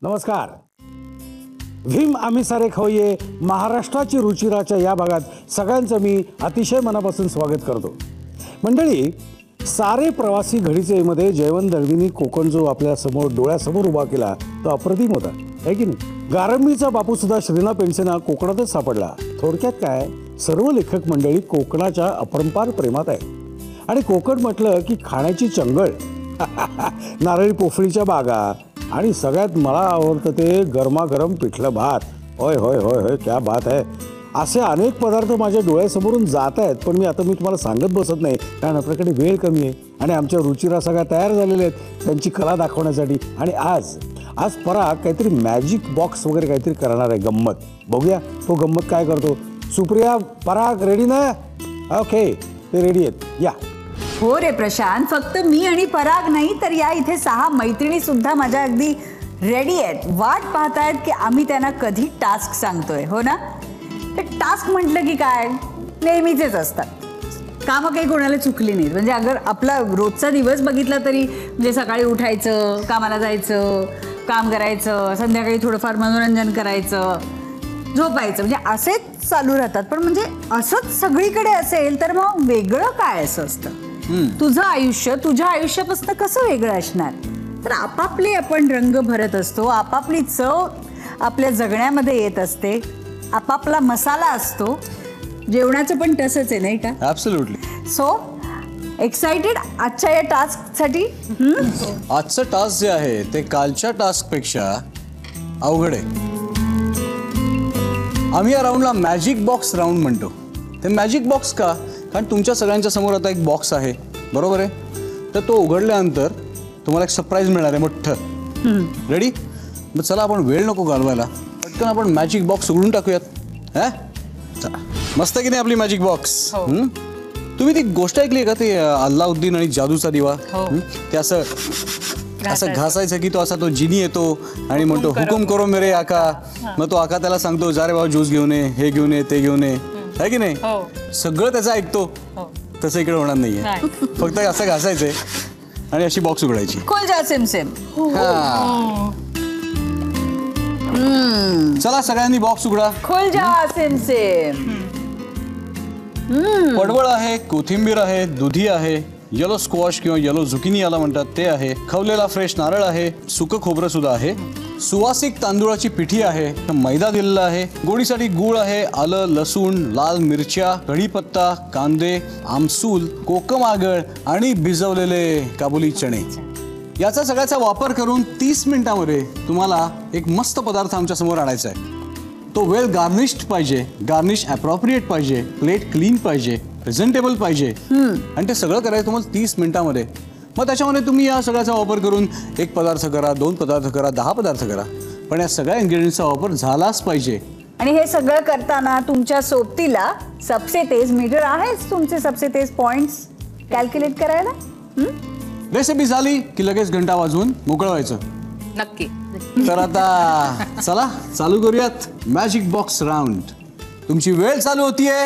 नमस्कार. भीम आम्ही सारे खाऊये महाराष्ट्राची रुचिराच्या या भागात सगळ्यांचं मी अतिशय मनापासून स्वागत करतो. मंडळी, सारे प्रवासी घडीचेमध्ये जयवंत दळवींनी कोकण जो आपल्या समोर डोळ्यासमोर उभा केला तो अप्रतिम होता, आहे की नाही? गारंबीचा बापू सुद्धा श्रीना पेंडसेना कोकणातच सापडला. थोडक्यात काय, सर्व लेखक मंडळी कोकणाच्या अपरंपार प्रेमात आहे. आणि कोकण म्हटलं की खाण्याची चंगळ, नारळी पोफळीच्या बागा आणि सगळ्यात मला आवडतं ते गरमागरम पिठलं भात. होय होय होय होय, क्या बात आहे. असे अनेक पदार्थ माझ्या डोळ्यासमोरून जात आहेत, पण मी तुम्हाला सांगत बसत नाही, कारण आपल्याकडे वेळ कमी आहे आणि आमच्या रुचिरा सगळ्या तयार झालेल्या आहेत त्यांची कला दाखवण्यासाठी. आणि आज पराग काहीतरी मॅजिक बॉक्स वगैरे काहीतरी करणार आहे, गंमत. बघूया तो गंमत काय करतो. सुप्रिया, पराग रेडी ना? ओके, ते रेडी आहेत, या. हो रे प्रशांत, फक्त मी आणि पराग नाही तर या इथे 6 मैत्रिणी सुद्धा माझ्या अगदी रेडी आहेत. वाट पाहतायत की आम्ही त्यांना कधी टास्क सांगतोय. हो ना? तर टास्क म्हटलं की काय, नेहमीचेच असतात. कामं काही कोणाला चुकली नाहीत. म्हणजे अगर आपला रोजचा दिवस बघितला तरी म्हणजे सकाळी उठायचं, कामाला जायचं, काम करायचं, संध्याकाळी थोडंफार मनोरंजन करायचं, झोपायचं, म्हणजे असेच चालू राहतात. पण म्हणजे असंच सगळीकडे असेल तर मग वेगळं काय असं असतं? तुझं आयुष्य तुझ्या आयुष्यापासून कसं वेगळं असणार? तर आपापले आपण रंग भरत असतो, आपापली चव आपल्या जगण्यामध्ये येत असते, आपापला मसाला असतो. जेवणाचं पण तसंच आहे, नाही का? ॲब्सोल्युटली. सो एक्साइटेड आजच्या या टास्कसाठी? आजचं टास्क जे आहे ते कालच्या टास्कपेक्षा अवघड आहे. आम्ही या राऊंडला मॅजिक बॉक्स राऊंड म्हणतो. ते मॅजिक बॉक्स का? कारण तुमच्या सगळ्यांच्या समोर आता एक बॉक्स आहे, बरोबर आहे? तर तो उघडल्यानंतर तुम्हाला एक सरप्राईज मिळणार आहे मोठं. रेडी? मग चला, आपण वेळ नको घालवायला, पटकन आपण मॅजिक बॉक्स उघडून टाकूयात. चला, मस्त की नाही आपली मॅजिक बॉक्स? तुम्ही ती गोष्ट ऐकली का, ते अल्लाउद्दीन आणि जादूचा दिवा? ते असं घासायचं की तो जिनी येतो आणि म्हणतो हुकुम करो मेरे आका. मग तो आका त्याला सांगतो, जा रे बाबा ज्यूस घेऊन ये, हे घेऊन ये, ते घेऊन ये, आहे की नाही? सगळं त्याचं ऐकतो. तसं इकडे होणार नाहीये. फक्त असं घासायचंय आणि अशी बॉक्स उघडायची. खोल जा सेम सेम. चला, सगळ्यांनी बॉक्स उघडा. खोल जा सेम सेम. पडवळ आहे, कोथिंबीर आहे, दुधी आहे, येलो स्क्वॉश किंवा येलो झुकिनी याला म्हणतात ते आहे, खवलेला फ्रेश नारळ आहे, सुकं खोबरं सुद्धा आहे, सुवासिक तांदूळाची पिठी आहे, मैदा दिलेला आहे, गोडीसाठी गूळ आहे, आलं, लसूण, लाल मिरच्या, कढीपत्ता, कांदे, आमसूल, कोकम आगळ आणि भिजवलेले काबुली चणे. याचा सगळ्याचा वापर करून 30 मिनिटांमध्ये तुम्हाला एक मस्त पदार्थ आमच्या समोर आणायचा आहे. तो वेल गार्निश्ड पाहिजे, गार्निश ॲप्रोप्रिएट पाहिजे, प्लेट क्लीन पाहिजे, प्रेझेंटेबल पाहिजे, आणि ते सगळं करायचं तुम्हाला 30 मिनिटांमध्ये. मग त्याच्यामध्ये तुम्ही या सगळ्याचा वापर करून 1 पदार्थ करा, 2 पदार्थ करा, 10 पदार्थ करा, पण या सगळ्या इन्ग्रेडियंट्सचा वापर झालाच पाहिजे. आणि हे सगळं करताना तुमच्या सोबतीला सबसे तेज मीटर आहेच. तुमचे सबसे तेज पॉइंट्स कॅल्क्युलेट करायला. रेसिपी झाली की लगेच घंटा वाजवून मोकळं व्हायचं. नक्की. तर आता चला चालू करूयात मॅजिक बॉक्स राऊंड. तुमची वेळ चालू होतीये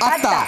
आता.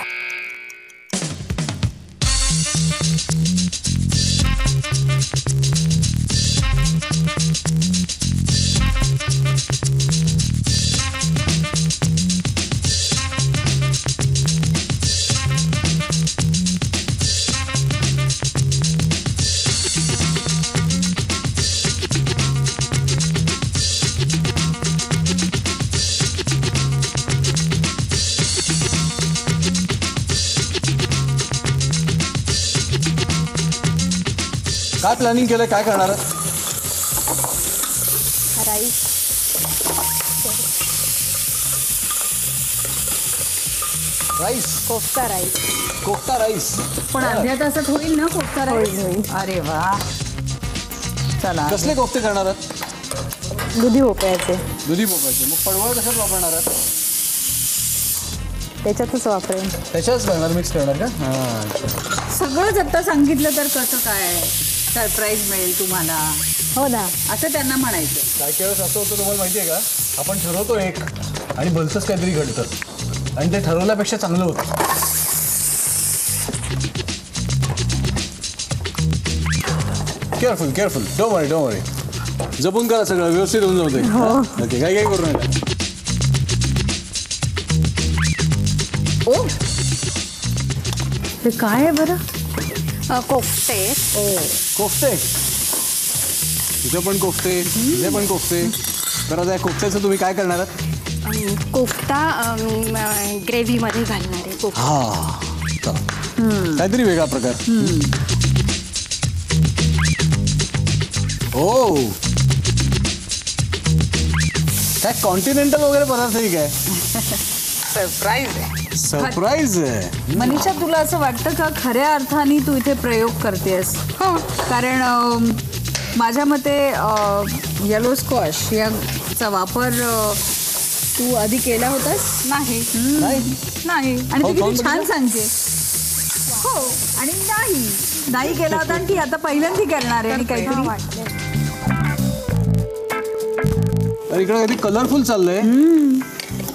काय प्लॅनिंग केलंय, काय करणार? Rice. Rice. Kofta rice. Kofta rice. पण अर्ध्या तासात होईल ना कोफ्ता राईस? अरे वा. चला, कसले कोफ्ते करणार आहात? दुधी भोपळ्याचे. दुधी भोपळ्याचे. मग पडवळ कशात वापरणार आहात? त्याच्यातच वापरेन. त्याच्याच करणार, मिक्स करणार का? हां, सगळंच आता सांगितलं तर कसं काय सरप्राईज मिळेल तुम्हाला? हो ना. असं त्यांना म्हणायचं. काय वेळेस असं होतं तुम्हाला माहिती आहे का, आपण ठरवतो एक आणि भलतंच काहीतरी घडतं आणि ते ठरवल्यापेक्षा चांगलं होतं. केअरफुल केअरफुल, डोंट वरी. जपून करा सगळं व्यवस्थित होऊन जाऊ दे. ओके काय काय करू नका. ओ हे काय आहे बरं? कोफ्ते. कोफ्ते तुझं पण कोफ्ते तुझे पण कोफ्ते. तर त्या कोफ्त्याचं तुम्ही काय करणार आहात? कोफ्ता ग्रेव्हीमध्ये घालणार आहे. कोफ्ता. हा काहीतरी वेगळा प्रकार. हो काय कॉन्टिनेंटल वगैरे पदार्थ आहे काय? सरप्राईज आहे. सरप्राईज आहे. मनीषा तुला असं वाटतं का खऱ्या अर्थाने तू इथे प्रयोग करतेस? हो कारण माझ्या मते येलो स्क्वॉश याचा वापर तू आधी केला होतास? नाही नाही आणि तू किती छान सांगते. हो आणि नाही केला होता आणि ती आता पहिल्यांदा करणार आहे आणि काहीतरी इकडे काहीतरी कलरफुल चाललंय.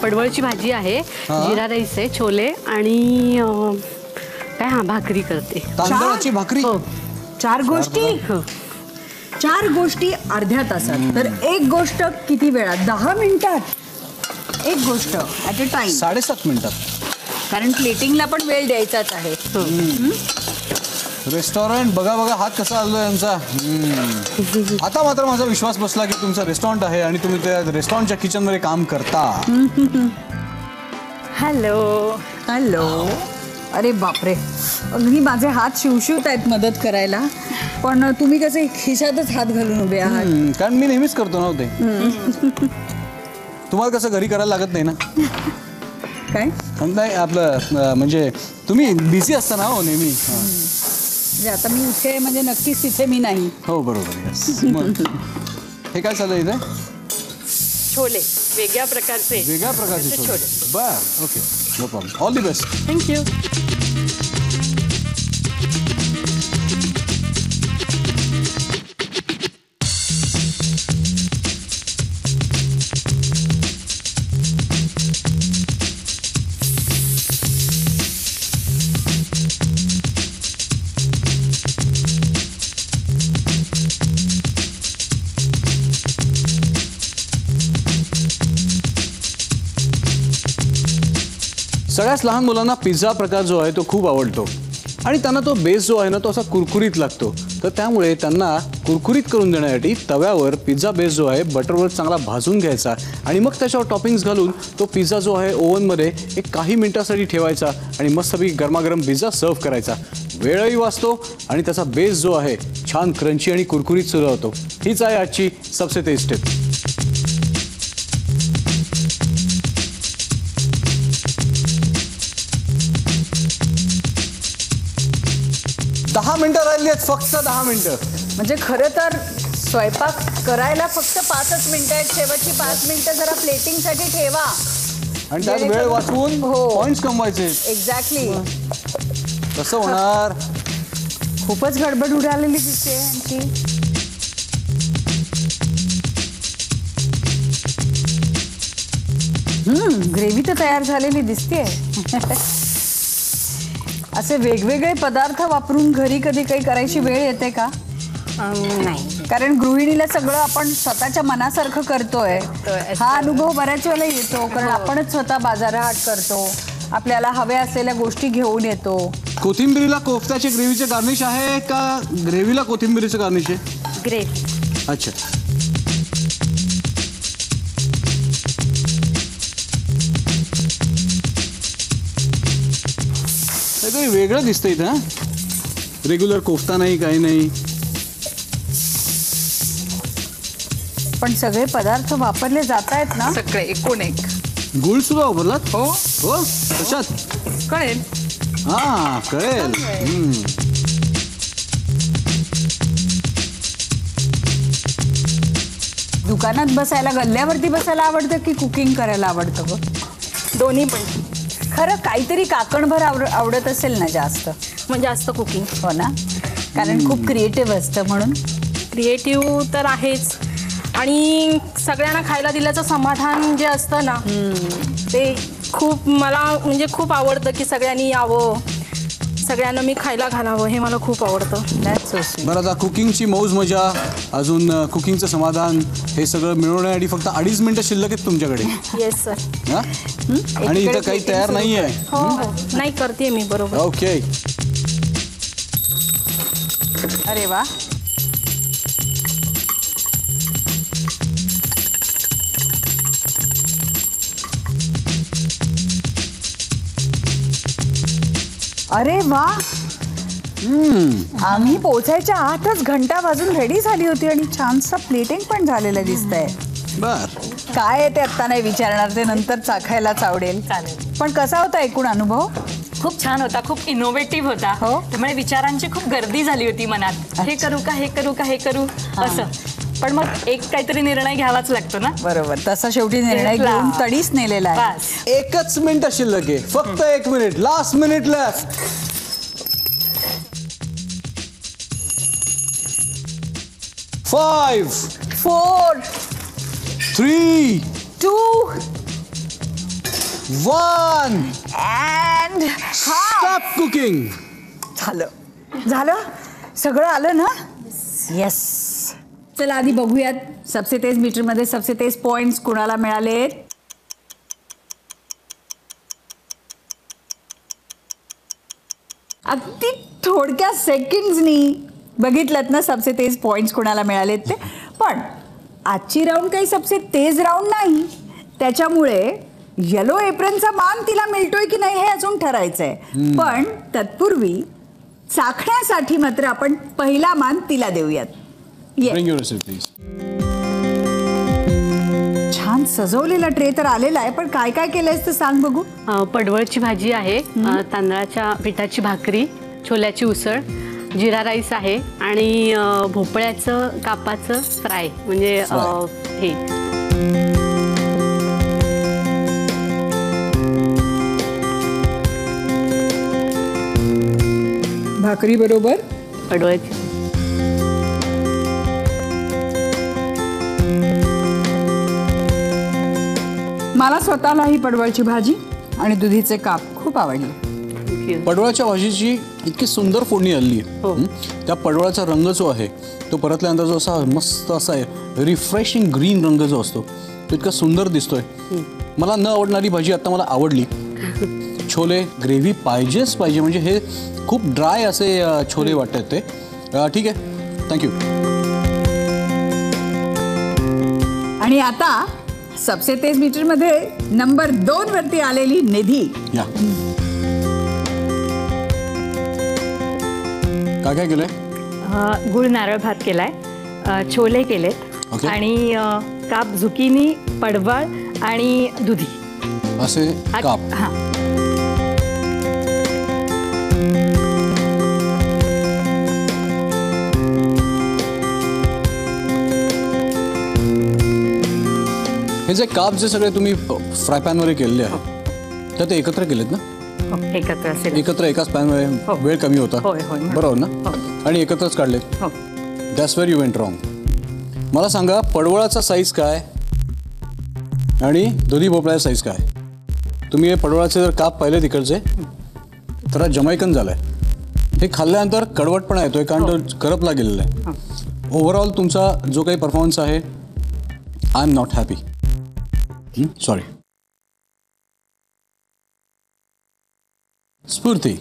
पडवळची भाजी आहे, जिरा राईस आहे, छोले आणि काय भाकरी करते. तांदळाची भाकरी. हो. 4 गोष्टी. 4 गोष्टी अर्ध्या तासात. तर एक गोष्ट किती वेळात? 10 मिनिटात एक गोष्ट ॲट अ टाइम. 7.5 मिनिटात. कारण प्लेटिंगला पण वेळ द्यायचाच आहे. रेस्टॉरंट बघा बघा हात कसा आलोय यांचा. आता मात्र माझा विश्वास बसला की तुमचं रेस्टॉरंट आहे आणि तुम्ही त्या रेस्टॉरंटच्या किचन मध्ये काम करता. Hello hello. अरे बापरे अगदी माझे हात शिवशिवत आहेत मदत करायला. पण तुम्ही कसे खिशातच हात घालून उभे आहात? कारण मी नेहमीच करतो ना ते. तुम्हाला कसं घरी करायला लागत नाही ना. काय नाही आपलं म्हणजे तुम्ही बिझी असता ना हो नेहमी. म्हणजे आता मी इथे म्हणजे नक्कीच तिथे मी नाही. हो बरोबर. मग हे काय चाललंय इथे? छोले वेगळ्या प्रकारचे. वेगळ्या प्रकारचे छोले. बर okay no problem. All the best. Thank you. सगळ्याच लहान मुलांना पिझ्झा प्रकार जो आहे तो खूप आवडतो आणि त्यांना तो बेस जो आहे ना तो असा कुरकुरीत लागतो. तर त्यामुळे त्यांना कुरकुरीत करून देण्यासाठी तव्यावर पिझ्झा बेस जो आहे बटरवर चांगला भाजून घ्यायचा आणि मग त्याच्यावर टॉपिंग्स घालून तो पिझ्झा जो आहे ओव्हनमध्ये एक काही मिनिटासाठी ठेवायचा आणि मस्तपैकी गरमागरम पिझ्झा सर्व करायचा. वेळही वाचतो आणि त्याचा बेस जो आहे छान क्रंची आणि कुरकुरीत सुद्धा होतो. हीच आहे आजची सबसे तेज टिप. दहा मिनिटं राहिली आहेत फक्त. 10 मिनिटं म्हणजे खरं तर स्वयंपाक करायला फक्त 5च मिनिटं आहेत. शेवटची 5 मिनिटं जरा प्लेटिंगसाठी ठेवा आणि त्यात वेळ वाचवून पॉइंट्स कमवायचे. एक्झॅक्टली. कसं होणार? खूपच गडबड उडालेली दिसते यांची. ग्रेव्ही तर तयार झालेली दिसते. असे वेगवेगळे पदार्थ वापरून घरी कधी काही करायची वेळ येते का? नाही. कारण गृहिणीला सगळं आपण स्वतःच्या मनासारखं करतोय. हा अनुभव बऱ्याच वेळेला येतो कारण आपणच स्वतः बाजारहाट करतो. आपल्याला हव्या असलेल्या गोष्टी घेऊन येतो. कोथिंबिरीला कोफ्त्याचे ग्रेव्हीचे गार्निश आहे का ग्रेव्हीला कोथिंबिरीचं गार्निश आहे? ग्रेव्ही. अच्छा. काहीतरी वेगळं दिसतंय इथं. रेग्युलर कोफ्ता नाही काही नाही. पण सगळे पदार्थ वापरले जात आहेत ना? सगळे एकूण एक. गुळ सुद्धा वापरलात? हो हो कशात? कळेल. हा कळेल. दुकानात बसायला गल्ल्यावरती बसायला आवडतं की कुकिंग करायला आवडतं ग? दोन्ही पण. खरं काहीतरी काकणभर आवडत असेल ना जास्त? म्हणजे जास्त कुकिंग. हो ना. कारण खूप क्रिएटिव्ह असतं म्हणून. क्रिएटिव्ह तर आहेच आणि सगळ्यांना खायला दिल्याचं समाधान जे असतं ना ते खूप मला म्हणजे खूप आवडतं की सगळ्यांनी यावं सगळ्यांना मी खायला घालावं हे मला खूप आवडतं. That's so sweet. बरं, आता कुकिंगची मौज मजा, अजून कुकिंगचं समाधान हे सगळं मिळवण्यासाठी फक्त 2.5 मिनिटं शिल्लक आहेत तुमच्याकडे. Yes sir. हा? आणि इथं काही तयार नाही आहे. हो हो नाही करते मी बरोबर. ओके. अरे वा. अरे वा. आम्ही पोचायच्या 8च घंटा वाजून रेडी झाली होती आणि छानसं प्लेटिंग पण झालेलं दिसतंय. बर, काय आहे ते आत्ता नाही विचारणार, ते नंतर चाखायलाच आवडेल. चालेल. पण कसा होता एकूण अनुभव? खूप छान होता, खूप इनोव्हेटिव्ह होता. हो. त्यामुळे विचारांची खूप गर्दी झाली होती मनात. हे करू का, हे करू का, हे करू असं. पण मग एक काहीतरी निर्णय घ्यावाच लागतो ना. बरोबर, तसा शेवटी निर्णय घेऊन तडीच नेलेला आहे. बस. एकच मिनिट शिल्लक आहे, फक्त 1 minute. Last minute left. 5 4 3 2 1 and stop cooking. झालं सगळं आलं ना. येस. चला आधी बघूयात सबसे तेज मीटर मध्ये सबसे तेज पॉइंट्स कुणाला मिळालेत. अगदी थोडक्या सेकंड्सनी बघितलं ना सबसे तेज पॉइंट्स कुणाला मिळालेत ते. पण आजची राऊंड काही सबसे तेज राऊंड नाही, त्याच्यामुळे येलो एप्रिलचा मान तिला मिळतोय की नाही हे अजून ठरायचंय. पण तत्पूर्वी चाखण्यासाठी मात्र आपण पहिला मान तिला देऊयात. Bring your receipt, please. छान सजवलेला ट्रे तर आलेला आहे, पण काय काय केलंयस ते सांग बघू. पडवळची भाजी आहे, तांदळाच्या पिठाची भाकरी, छोल्याची उसळ, जिरा राईस आहे आणि भोपळ्याचं कापाचं फ्राय म्हणजे हे. भाकरी बरोबर पडवळची. मला स्वतःला ही पडवळची भाजी आणि दुधीचे काप खूप आवडले. पडवळाच्या भाजीची इतकी सुंदर फोडणी आली आहे. त्या पडवळाचा रंग जो आहे तो परतल्यानंतर जो असा मस्त असा आहे रिफ्रेशिंग ग्रीन रंग जो असतो तो इतका सुंदर दिसतोय. मला न आवडणारी भाजी आता मला आवडली. छोले ग्रेव्ही पाहिजेच पाहिजे, म्हणजे हे खूप ड्राय असे छोले वाटतात ते. ठीक आहे, थँक्यू. आणि आता सबसे तेज मीटर मध्ये नंबर 2 वरती आलेली निधी. या, काय काय केलंय? गुळ नारळ भात केलाय, छोले केलेत Okay. आणि काप झुकिनी, पडवळ आणि दुधी असे काप. हां. हे जे काप जे सगळे तुम्ही फ्राय पॅनमध्ये केलेले आहेत तर ते एकत्र केलेत ना? एकत्र असेल. एकत्र एकाच पॅनमध्ये वेळ कमी होता. होय, होय. बरोबर ना? आणि एकत्रच काढलेत. हो. That's where you went wrong. मला सांगा, पडवळाचा साईज काय आणि दुधी भोपळ्याचा साईज काय? तुम्ही हे पडवळाचे जर काप पाहिले तिकडचे तर जमैकन झालाय. हे खाल्ल्यानंतर कडवटपणा येतोय कारण तो करपला गेलेला आहे. ओव्हरऑल तुमचा जो काही परफॉर्मन्स आहे, I am not happy. Sorry. स्फूर्ती,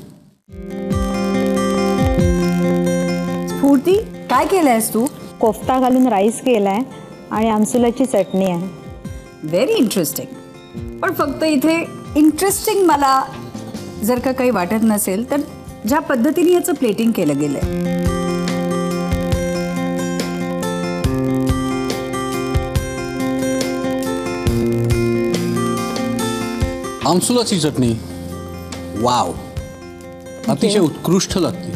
स्फूर्ती काय केलंयस तू? कोफ्ता घालून राईस केलाय आणि आमसुलाची चटणी आहे. Very interesting. पण फक्त इथे इंटरेस्टिंग मला जर का काही वाटत नसेल तर ज्या पद्धतीने याचं प्लेटिंग केलं गेलंय. आमसुलाची चटणी, वाव, अतिशय उत्कृष्ट लागते.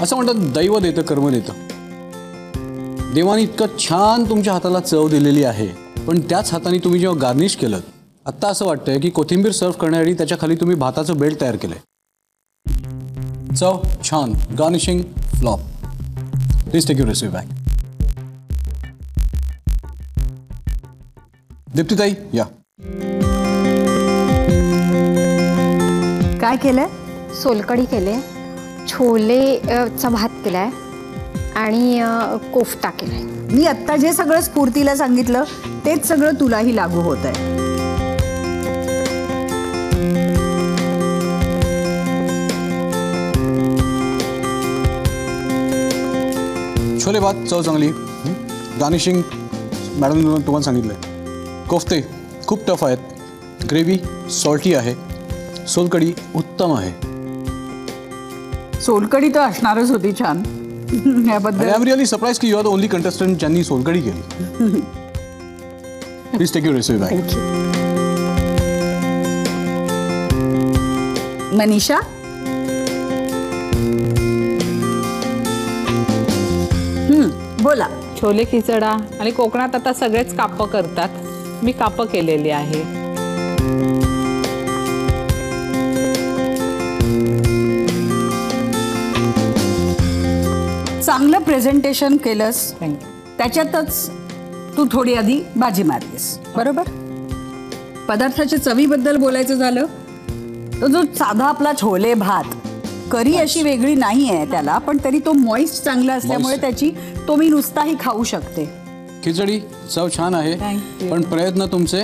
असं म्हणतात दैव देतं कर्म देतं. देवाने इतकं छान तुमच्या हाताला चव दिलेली आहे, पण त्याच हाताने तुम्ही जेव्हा गार्निश केलं, आत्ता असं वाटतंय की कोथिंबीर सर्व करण्यासाठी त्याच्या खाली तुम्ही भाताचं बेल्ट तयार केलंय. चव छान, garnishing flop. Please take your recipe back. दीप्तीताई या. काय केलंय? सोलकढी केले, छोले चा भात केलाय आणि कोफ्ता केलाय. मी आत्ता जे सगळं स्फूर्तीला सांगितलं तेच सगळं तुलाही लागू होत आहे. छोले भात चव चांगली. गार्निशिंग मॅडम तुम्हाला सांगितलं. कोफ्ते खूप टफ आहेत. ग्रेव्ही सॉल्टी आहे. सोलकढी उत्तम आहे. सोलकढी तर असणारच होती छान. याबद्दल आय एम रिअली सरप्राइज की you are the only contestant ज्यांनी सोलकढी केली. Please take your recipe back. Manisha, बोला. छोले खिचडा आणि कोकणात आता सगळेच कापं करतात. मी कापं केलेली आहे. चांगलं प्रेझेंटेशन केलंस. त्याच्यातच तू थोडी आधी बाजी मारलीस, बरोबर. पदार्थाच्या चवीबद्दल बोलायचं झालं तर जो साधा आपला छोले भात, करी अशी वेगळी नाही आहे त्याला, पण तरी तो मॉइस्ट चांगला असल्यामुळे त्याची तो मी नुसताही खाऊ शकते. खिचडी चव छान आहे. पण प्रयत्न तुमचे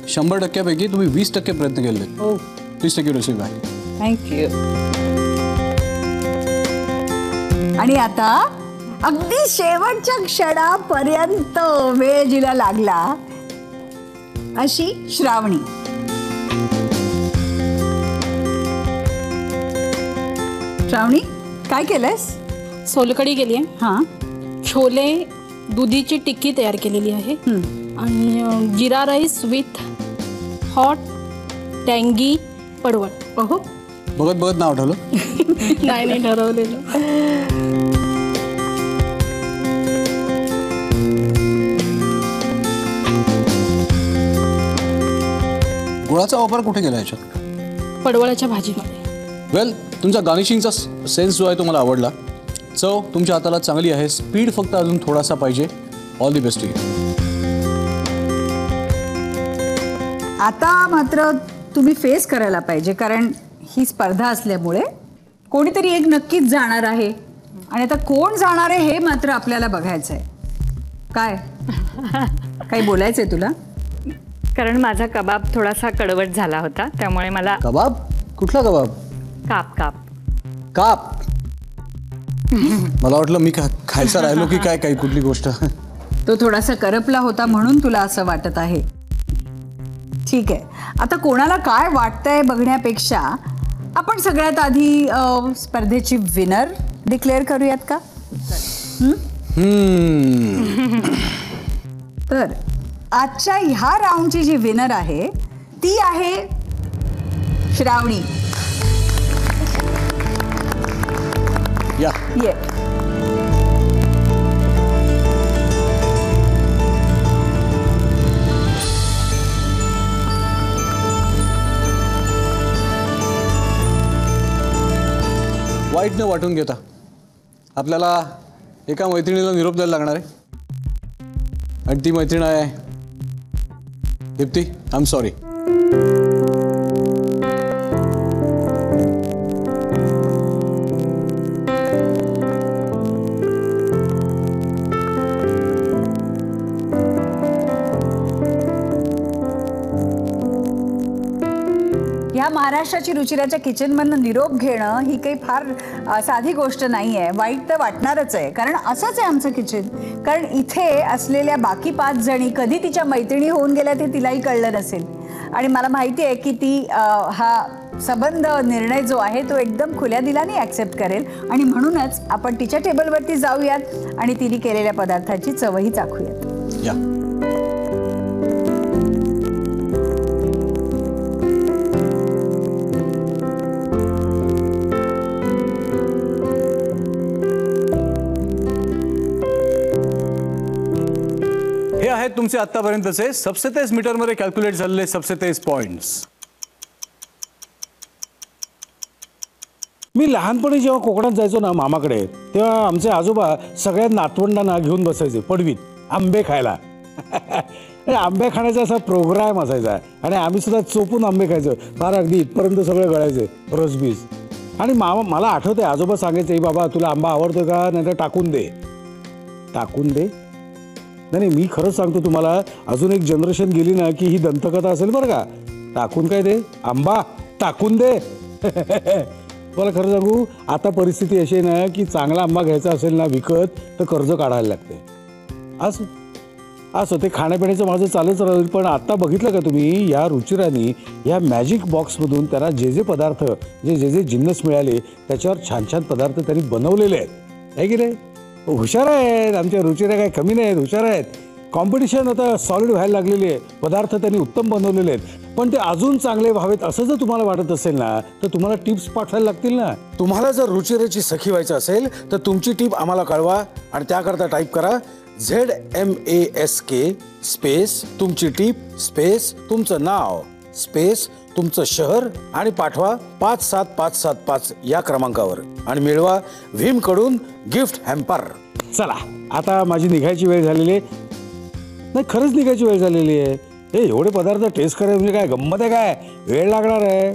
100% पैकी तुम्ही 20% प्रयत्न केले. Please take your recipe back. Thank you. आणि आता अगदी शेवटच्या क्षणापर्यंत वेळ जिला लागला अशी श्रावणी. श्रावणी, काय केलंयस? सोलकढी केली आहे. हां, छोले दुधीची टिक्की तयार केलेली आहे आणि जिरा राईस विथ हॉट टँगी पडवळ. ओहो, बघत बघत नाव आठवलं. नाही ठरवलेलं. गुळाचा वापर कुठे केला याच्यात? पडवळाच्या भाजीमध्ये. वेल, तुमचा गार्निशिंगचा सेन्स जो आहे तो मला आवडला. चव तुमच्या हाताला चांगली आहे. स्पीड फक्त अजून थोडासा पाहिजे. All the best. आता मात्र तुम्ही फेस करायला पाहिजे, कारण ही स्पर्धा असल्यामुळे कोणीतरी एक नक्कीच जाणार आहे. आणि आता कोण जाणार आहे हे मात्र आपल्याला बघायचं आहे. काय काही बोलायचंय तुला? कारण माझा कबाब थोडासा कडवट झाला होता, त्यामुळे मला कबाब? कुठला कबाब? काप काप काप. मला वाटलं मी खायचा राहिलो की काय काही कुठली गोष्ट. तो थोडासा करपला होता म्हणून तुला असं वाटत आहे. ठीक आहे, आता कोणाला काय वाटतंय बघण्यापेक्षा आपण सगळ्यात आधी स्पर्धेची विनर डिक्लेअर करूयात का? तर आजच्या ह्या राऊंडची जी विनर आहे ती आहे श्रावणी. या ये. वाईट न वाटून घेता आपल्याला एका मैत्रिणीला निरोप द्यायला लागणार आहे. आणि ती मैत्रीण आहे दीप्ती. I am sorry. ह्या महाराष्ट्राची रुचिराच्या किचनमधनं निरोप घेणं ही काही फार साधी गोष्ट नाही आहे. वाईट तर वाटणारच आहे, कारण असंच आहे आमचं किचन. कारण इथे असलेल्या बाकी 5 जणी कधी तिच्या मैत्रिणी होऊन गेल्या ते तिलाही कळलं नसेल. आणि मला माहिती आहे की ती हा संबंध निर्णय जो आहे तो एकदम खुल्या दिलाने ॲक्सेप्ट करेल. आणि म्हणूनच आपण तिच्या टेबलवरती जाऊयात आणि तिने केलेल्या पदार्थाची चवही चाखूयात. या हे आहेत तुमचे आतापर्यंतचे सबसे तेज मीटरमध्ये कॅल्क्युलेट झालेले सबसे तेज पॉइंट्स. मी लहानपणी जेव्हा कोकणात जायचो ना मामाकडे, तेव्हा आमचे आजोबा सगळ्या नातवंडांना घेऊन बसायचे पडवीत आंबे खायला. आंबे खाण्याचा असा प्रोग्राम असायचा आणि आम्ही सुद्धा चोपून आंबे खायचो. फार अगदी इथपर्यंत सगळे गळायचे रसबीज. आणि मला आठवतंय आजोबा सांगायचे बाबा तुला आंबा आवडतो का, नाही तर टाकून दे. टाकून दे नाही, मी खरंच सांगतो तुम्हाला, अजून एक जनरेशन गेली ना की ही दंतकथा असेल बरं का. टाकून काय दे, आंबा टाकून दे. मला खरं सांगू, आता परिस्थिती अशी आहे ना की चांगला आंबा घ्यायचा असेल ना विकत तर कर्ज काढायला लागते. असं ते खाण्यापिण्याचं माझं चालूच राहील. पण आता बघितलं का तुम्ही, या रुचिरानी या मॅजिक बॉक्समधून त्यांना जे जे पदार्थ जे जिन्नस मिळाले त्याच्यावर छान छान पदार्थ त्यांनी बनवलेले आहेत, आहे की नाही. हुशार आहेत आमच्या रुचिरा, काय कमी नाहीत, हुशार आहेत. कॉम्पिटिशन आता सॉलिड व्हायला लागलेली आहे. पदार्थ त्यांनी उत्तम बनवलेले आहेत. पण ते अजून चांगले व्हावेत असं जर तुम्हाला वाटत असेल ना तर तुम्हाला टिप्स पाठवायला लागतील ना. तुम्हाला जर रुचिराची सखी व्हायचं असेल तर तुमची टीप आम्हाला कळवा आणि त्याकरता टाईप करा ZMASK स्पेस तुमची टीप स्पेस तुमचं नाव स्पेस तुमचं शहर आणि पाठवा 57575 या क्रमांकावर आणि मिळवा व्हीम कडून गिफ्ट हॅम्पर. चला आता माझी निघायची वेळ झालेली आहे. नाही खरंच निघायची वेळ झालेली आहे. हे एवढे पदार्थ टेस्ट करायचे म्हणजे काय गंमत आहे काय, वेळ लागणार आहे.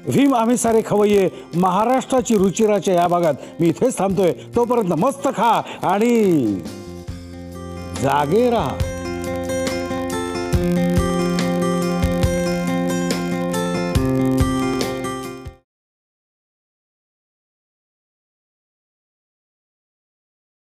व्हीम आम्ही सारे खवय्ये महाराष्ट्राची रुचिराच्या या भागात मी इथेच थांबतोय. तोपर्यंत मस्त खा आणि जागे राहा.